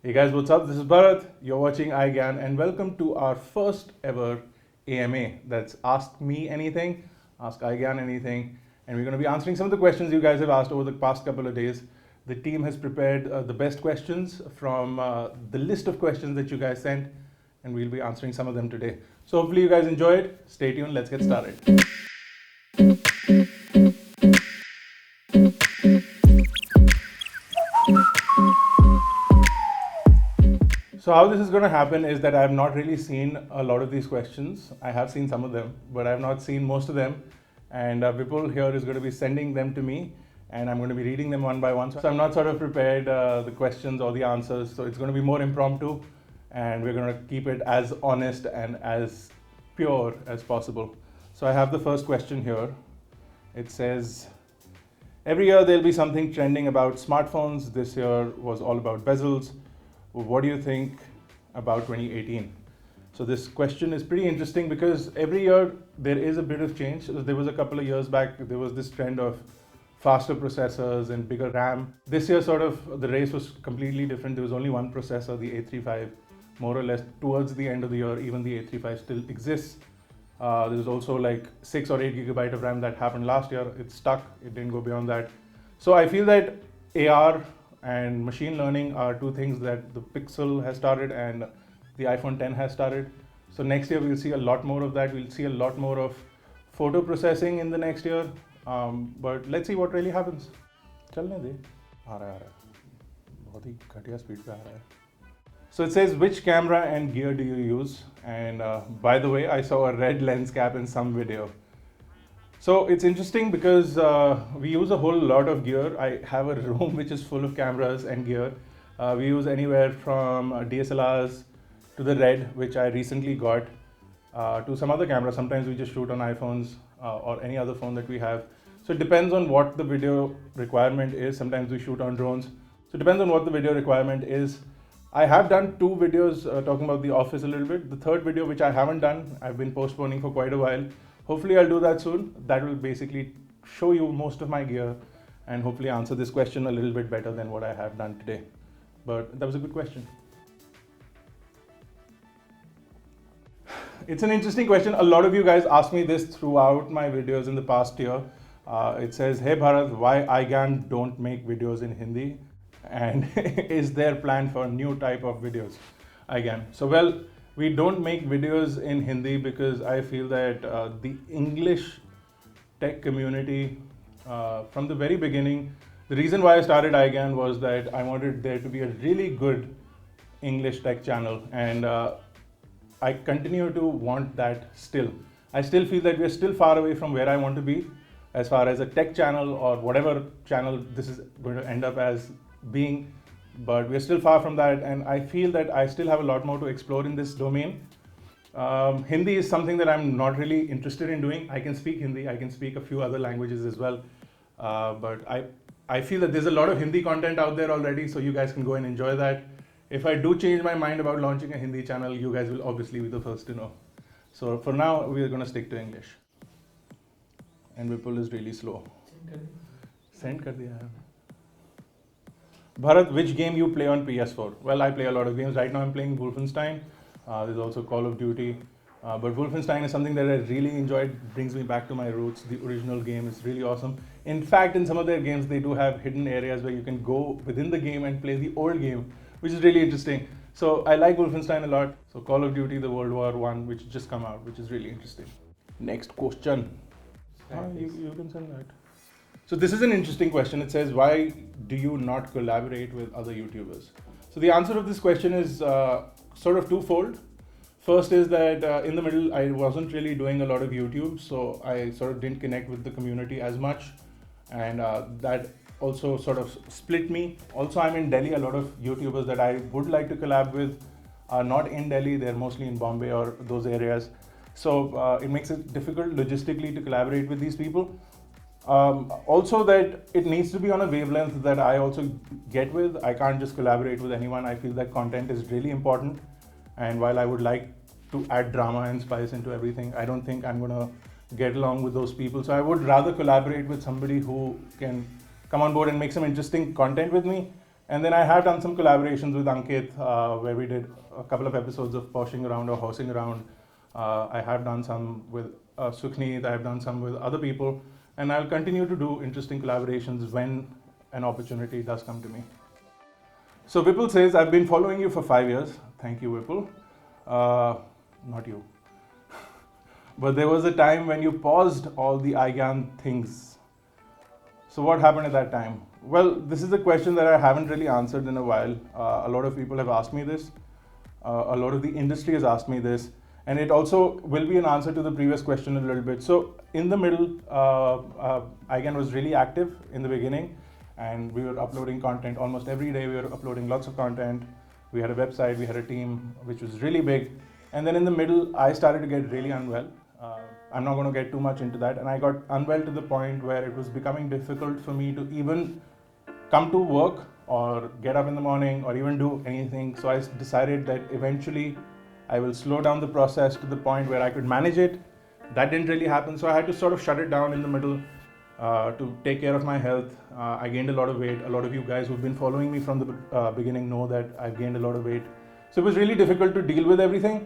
Hey guys, what's up? This is Bharat. You're watching iGyaan and welcome to our first ever AMA. That's Ask Me Anything, Ask iGyaan Anything. And we're going to be answering some of the questions you guys have asked over the past couple of days. The team has prepared the best questions from the list of questions that you guys sent, and we'll be answering some of them today. So hopefully you guys enjoy it. Stay tuned. Let's get started. So how this is going to happen is that I have not really seen a lot of these questions. I have seen some of them, but I have not seen most of them. And Vipul here is going to be sending them to me, and I'm going to be reading them one by one. So I'm not sort of prepared the questions or the answers. So it's going to be more impromptu, and we're going to keep it as honest and as pure as possible. So I have the first question here. It says, every year there'll be something trending about smartphones. This year was all about bezels. What do you think about 2018? So this question is pretty interesting because every year there is a bit of change. There was a couple of years back, there was this trend of faster processors and bigger RAM. This year sort of the race was completely different. There was only one processor, the A35, more or less towards the end of the year. Even the A35 still exists. There was also like 6 or 8 gigabyte of RAM that happened last year. It stuck, it didn't go beyond that. So I feel that AR and machine learning are two things that the Pixel has started and the iPhone 10 has started. So next year we'll see a lot more of that. We'll see a lot more of photo processing in the next year. But let's see what really happens. चलने दे, आ रहा है, बहुत ही घटिया speed पे आ रहा है. So it says, which camera and gear do you use? And by the way, I saw a red lens cap in some video. So it's interesting because we use a whole lot of gear. I have a room which is full of cameras and gear. We use anywhere from DSLRs to the Red, which I recently got, to some other cameras. Sometimes we just shoot on iPhones or any other phone that we have. So it depends on what the video requirement is. Sometimes we shoot on drones. So it depends on what the video requirement is. I have done 2 videos talking about the office a little bit. The third video, which I haven't done, I've been postponing for quite a while. Hopefully I'll do that soon. That will basically show you most of my gear and hopefully answer this question a little bit better than what I have done today. But that was a good question. It's an interesting question. A lot of you guys asked me this throughout my videos in the past year. It says, hey Bharat, why iGyaan don't make videos in Hindi? And is there plan for a new type of videos? iGyaan. So well, we don't make videos in Hindi because I feel that the English tech community, from the very beginning, the reason why I started iGyaan was that I wanted there to be a really good English tech channel, and I continue to want that still. I still feel that we're still far away from where I want to be as far as a tech channel or whatever channel this is going to end up as being. But we're still far from that, and I feel that I still have a lot more to explore in this domain. Hindi is something that I'm not really interested in doing. I can speak Hindi, I can speak a few other languages as well, but I feel that there's a lot of Hindi content out there already, so you guys can go and enjoy that. If I do change my mind about launching a Hindi channel, you guys will obviously be the first to know. So for now, we are going to stick to English. And Vipul is really slow. Send kar diya hai. Bharat, which game you play on PS4? Well, I play a lot of games. Right now I'm playing Wolfenstein. There's also Call of Duty. But Wolfenstein is something that I really enjoyed. It brings me back to my roots. The original game is really awesome. In fact, in some of their games, they do have hidden areas where you can go within the game and play the old game, which is really interesting. So I like Wolfenstein a lot. So Call of Duty, the World War I, which just come out, which is really interesting. Next question. You can send that. So this is an interesting question. It says, why do you not collaborate with other YouTubers? So the answer of this question is sort of twofold. First is that in the middle, I wasn't really doing a lot of YouTube, so I sort of didn't connect with the community as much. And that also sort of split me. Also, I'm in Delhi. A lot of YouTubers that I would like to collab with are not in Delhi. They're mostly in Bombay or those areas. So it makes it difficult logistically to collaborate with these people. Also that it needs to be on a wavelength that I also get with. I can't just collaborate with anyone. I feel that content is really important. And while I would like to add drama and spice into everything, I don't think I'm gonna get along with those people. So I would rather collaborate with somebody who can come on board and make some interesting content with me And then I have done some collaborations with Ankit, where we did a couple of episodes of Poshing Around or Horsing Around. I have done some with Sukhneet, I have done some with other people, and I'll continue to do interesting collaborations when an opportunity does come to me. So Vipul says, I've been following you for 5 years. Thank you, Vipul. Not you. But there was a time when you paused all the iGyaan things. So what happened at that time? Well, this is a question that I haven't really answered in a while. A lot of people have asked me this. A lot of the industry has asked me this. And it also will be an answer to the previous question a little bit. So in the middle, iGyaan was really active in the beginning, and we were uploading content almost every day. We were uploading lots of content. We had a website, we had a team, which was really big. And then in the middle, I started to get really unwell. I'm not going to get too much into that. And I got unwell to the point where it was becoming difficult for me to even come to work or get up in the morning or even do anything. So I decided that eventually I will slow down the process to the point where I could manage it. That didn't really happen. So I had to sort of shut it down in the middle to take care of my health. I gained a lot of weight. A lot of you guys who've been following me from the beginning know that I've gained a lot of weight. So it was really difficult to deal with everything.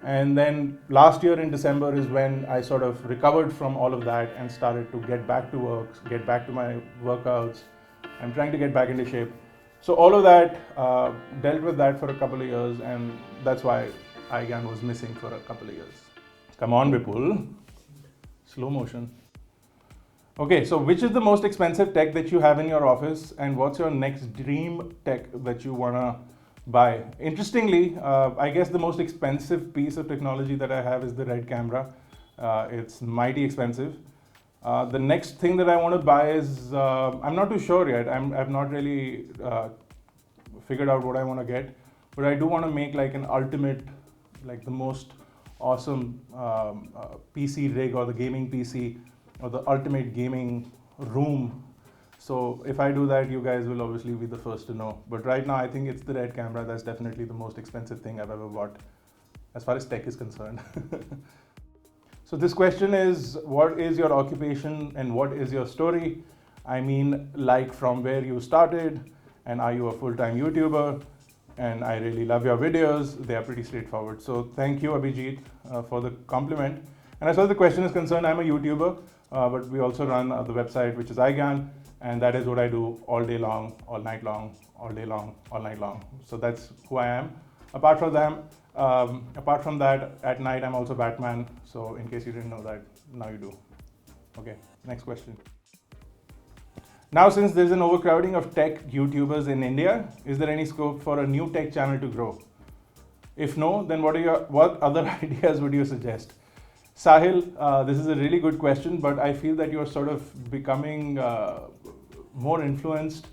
And then last year in December is when I sort of recovered from all of that and started to get back to work, get back to my workouts. I'm trying to get back into shape. So all of that, dealt with that for a couple of years, and that's why iGyaan was missing for a couple of years. Come on, Vipul. Slow motion. Okay, so which is the most expensive tech that you have in your office, and what's your next dream tech that you wanna buy? Interestingly, I guess the most expensive piece of technology that I have is the Red camera. It's mighty expensive. The next thing that I want to buy is, I'm not too sure yet. I've not really figured out what I want to get, but I do want to make like an ultimate, like the most awesome PC rig, or the gaming PC, or the ultimate gaming room. So if I do that, you guys will obviously be the first to know. But right now, I think it's the Red camera. That's definitely the most expensive thing I've ever bought, as far as tech is concerned. So this question is, what is your occupation and what is your story? I mean, like from where you started, and are you a full-time YouTuber? And I really love your videos. They are pretty straightforward. So thank you, Abhijit, for the compliment. And as far as the question is concerned, I'm a YouTuber, but we also run the website, which is iGyaan. And that is what I do all day long, all night long, all day long, all night long. So that's who I am. Apart from that, at night I'm also Batman. So in case you didn't know that, now you do. Okay, next question. Now, since there's an overcrowding of tech YouTubers in India, is there any scope for a new tech channel to grow? If no, then what other ideas would you suggest? Sahil, this is a really good question, but I feel that you're sort of becoming more influenced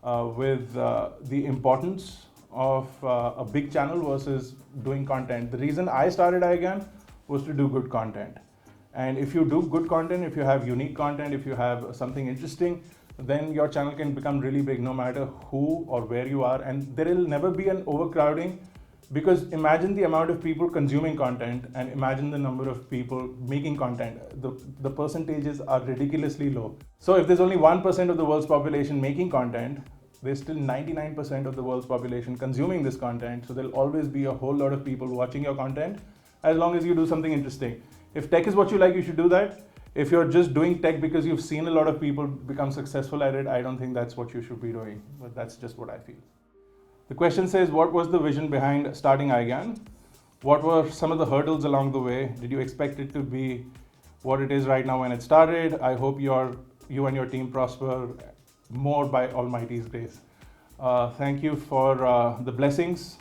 with the importance of a big channel versus doing content. The reason I started iGyaan was to do good content. And if you do good content, if you have unique content, if you have something interesting, then your channel can become really big no matter who or where you are. And there will never be an overcrowding, because imagine the amount of people consuming content and imagine the number of people making content. The percentages are ridiculously low. So if there's only 1% of the world's population making content, there's still 99% of the world's population consuming this content. So there'll always be a whole lot of people watching your content, as long as you do something interesting. If tech is what you like, you should do that. If you're just doing tech because you've seen a lot of people become successful at it, I don't think that's what you should be doing. But that's just what I feel. The question says, what was the vision behind starting iGyaan? What were some of the hurdles along the way? Did you expect it to be what it is right now when it started? I hope you and your team prosper more by Almighty's grace. Thank you for the blessings,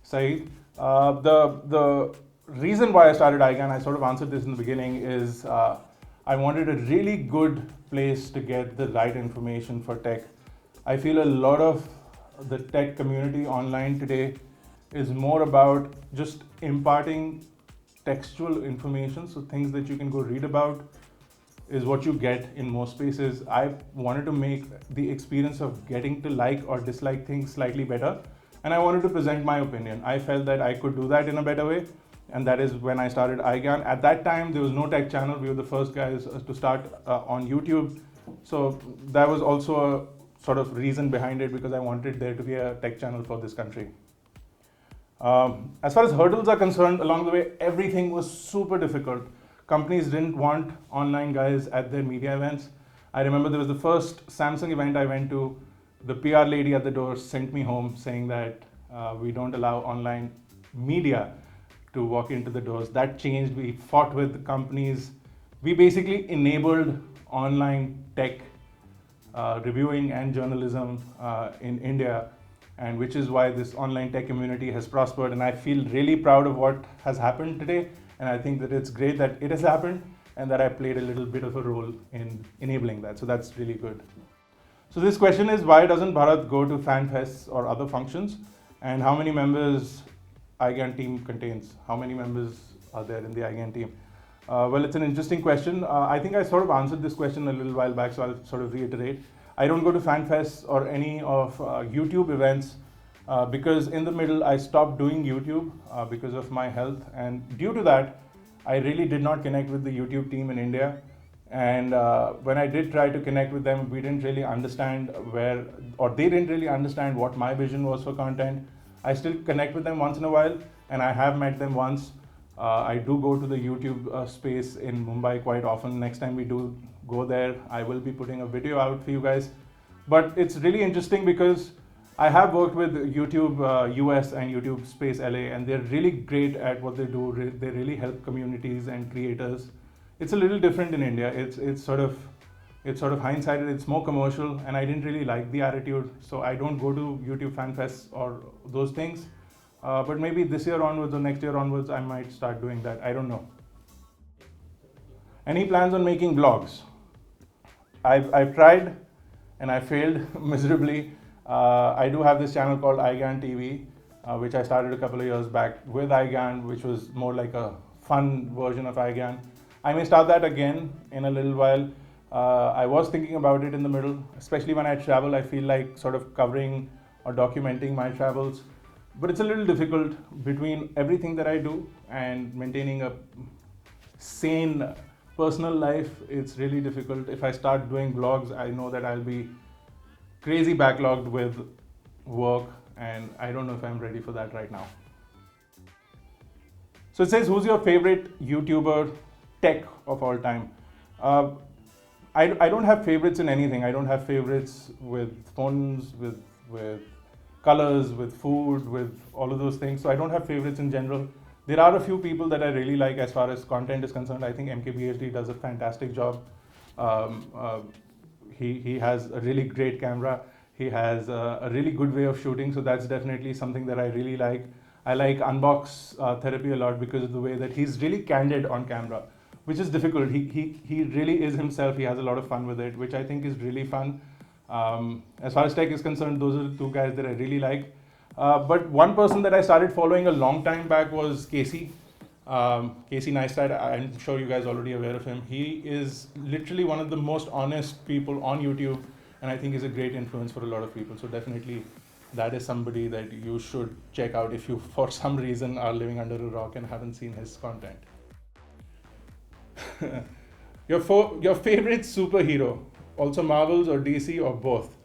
Saeed. The reason why I started iGyaan, I sort of answered this in the beginning, is I wanted a really good place to get the right information for tech. I feel a lot of the tech community online today is more about just imparting textual information, so things that you can go read about is what you get in most spaces. I wanted to make the experience of getting to like or dislike things slightly better, and I wanted to present my opinion. I felt that I could do that in a better way, and that is when I started iGyaan. At that time, there was no tech channel. We were the first guys to start on YouTube. So that was also sort of reason behind it, because I wanted there to be a tech channel for this country. As far as hurdles are concerned, along the way, everything was super difficult. Companies didn't want online guys at their media events. I remember there was the first Samsung event I went to. The PR lady at the door sent me home saying that we don't allow online media to walk into the doors. That changed. We fought with the companies. We basically enabled online tech reviewing and journalism in India, and which is why this online tech community has prospered. And I feel really proud of what has happened today. And I think that it's great that it has happened and that I played a little bit of a role in enabling that. So that's really good. So this question is, why doesn't Bharat go to fan fests or other functions? And how many members iGyaan team contains? How many members are there in the iGyaan team? Well, it's an interesting question. I think I sort of answered this question a little while back, so I'll sort of reiterate. I don't go to fan fests or any of YouTube events because in the middle I stopped doing YouTube because of my health, and due to that I really did not connect with the YouTube team in India. And when I did try to connect with them, we didn't really understand they didn't really understand what my vision was for content. I still connect with them once in a while, and I have met them once. I do go to the YouTube space in Mumbai quite often. Next time we do go there, I will be putting a video out for you guys. But it's really interesting because I have worked with YouTube US and YouTube Space LA, and they're really great at what they do. They really help communities and creators. It's a little different in India. It's sort of hindsighted. It's more commercial, and I didn't really like the attitude. So I don't go to YouTube fan fests or those things. But maybe this year onwards or next year onwards, I might start doing that. I don't know. Any plans on making vlogs? I've tried and I failed miserably. I do have this channel called iGyaan TV, which I started a couple of years back with iGyaan, which was more like a fun version of iGyaan. I may start that again in a little while. I was thinking about it in the middle, especially when I travel. I feel like sort of covering or documenting my travels. But it's a little difficult between everything that I do and maintaining a sane personal life. It's really difficult. If I start doing vlogs, I know that I'll be crazy backlogged with work, and I don't know if I'm ready for that right now. So it says, who's your favorite YouTuber tech of all time? I don't have favorites in anything. I don't have favorites with phones, with colors, with food, with all of those things. So I don't have favorites in general. There are a few people that I really like as far as content is concerned. I think MKBHD does a fantastic job. He has a really great camera. He has a really good way of shooting. So that's definitely something that I really like. I like Unbox Therapy a lot because of the way that he's really candid on camera, which is difficult. He really is himself. He has a lot of fun with it, which I think is really fun. As far as tech is concerned, those are the two guys that I really like. But one person that I started following a long time back was Casey. Casey Neistat. I'm sure you guys are already aware of him. He is literally one of the most honest people on YouTube, and I think he's a great influence for a lot of people. So definitely that is somebody that you should check out if you for some reason are living under a rock and haven't seen his content. Your favorite superhero, also Marvels or DC or both?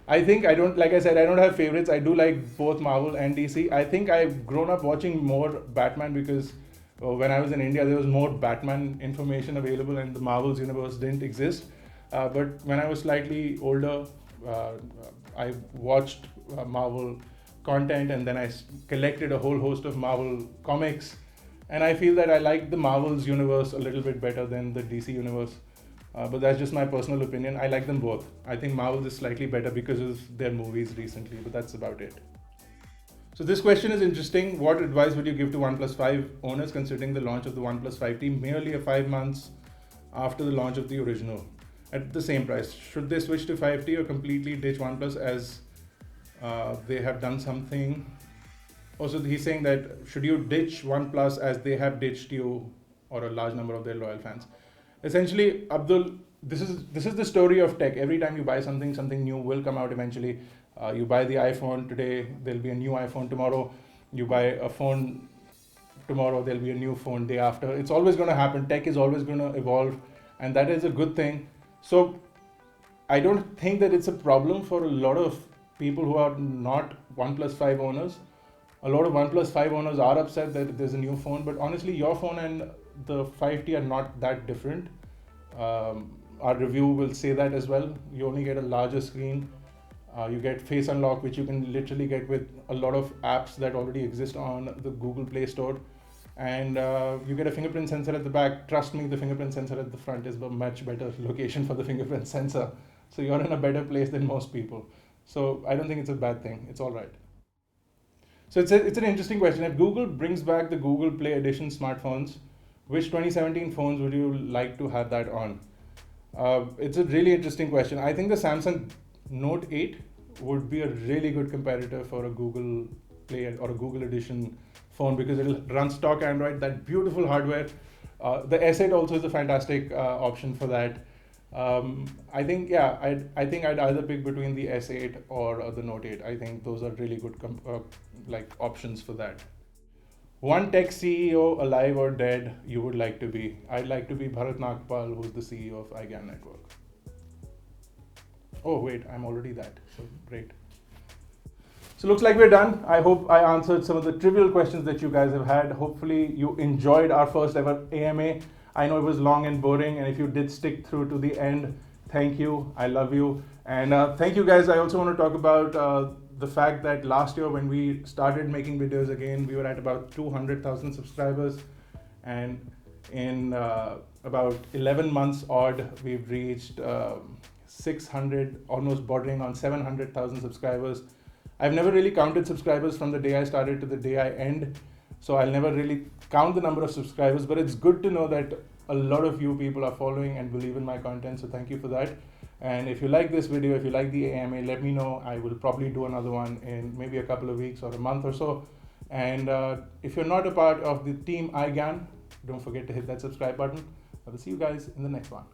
I think I don't have favorites. I do like both Marvel and DC. I think I've grown up watching more Batman because when I was in India, there was more Batman information available and the Marvels universe didn't exist. But when I was slightly older, I watched Marvel content, and then I collected a whole host of Marvel comics. And I feel that I like the Marvel's universe a little bit better than the DC universe. But that's just my personal opinion. I like them both. I think Marvel is slightly better because of their movies recently, but that's about it. So this question is interesting. What advice would you give to OnePlus 5 owners considering the launch of the OnePlus 5T merely 5 months after the launch of the original at the same price? Should they switch to 5T or completely ditch OnePlus as they have done something? Also, he's saying that should you ditch OnePlus as they have ditched you or a large number of their loyal fans? Essentially, Abdul, this is the story of tech. Every time you buy something new will come out eventually. You buy the iPhone today, there'll be a new iPhone tomorrow. You buy a phone tomorrow, there'll be a new phone day after. It's always going to happen. Tech is always going to evolve, and that is a good thing. So I don't think that it's a problem for a lot of people who are not OnePlus 5 owners. A lot of OnePlus 5 owners are upset that there's a new phone, but honestly, your phone and the 5T are not that different. Our review will say that as well. You only get a larger screen. You get Face Unlock, which you can literally get with a lot of apps that already exist on the Google Play Store. And you get a fingerprint sensor at the back. Trust me, the fingerprint sensor at the front is a much better location for the fingerprint sensor. So you're in a better place than most people. So I don't think it's a bad thing. It's all right. So it's an interesting question. If Google brings back the Google Play Edition smartphones, which 2017 phones would you like to have that on? It's a really interesting question. I think the Samsung Note 8 would be a really good competitor for a Google Play or a Google Edition phone because it'll run stock Android, that beautiful hardware. The S8 also is a fantastic option for that. I think, yeah, I think I'd either pick between the S8 or the Note 8. I think those are really good options for that. One tech CEO, alive or dead, you would like to be? I'd like to be Bharat Nagpal, who's the CEO of iGyaan Network. Oh wait, I'm already that, so great. So looks like we're done. I hope I answered some of the trivial questions that you guys have had. Hopefully you enjoyed our first ever AMA. I know it was long and boring, and if you did stick through to the end, thank you. I love you. And thank you guys. I also want to talk about the fact that last year when we started making videos again, we were at about 200,000 subscribers. And in about 11 months odd, we've reached 600, almost bordering on 700,000 subscribers. I've never really counted subscribers from the day I started to the day I end. So I'll never really count the number of subscribers, but it's good to know that a lot of you people are following and believe in my content. So thank you for that. And if you like this video, if you like the AMA, let me know. I will probably do another one in maybe a couple of weeks or a month or so. And if you're not a part of the team iGyaan, don't forget to hit that subscribe button. I will see you guys in the next one.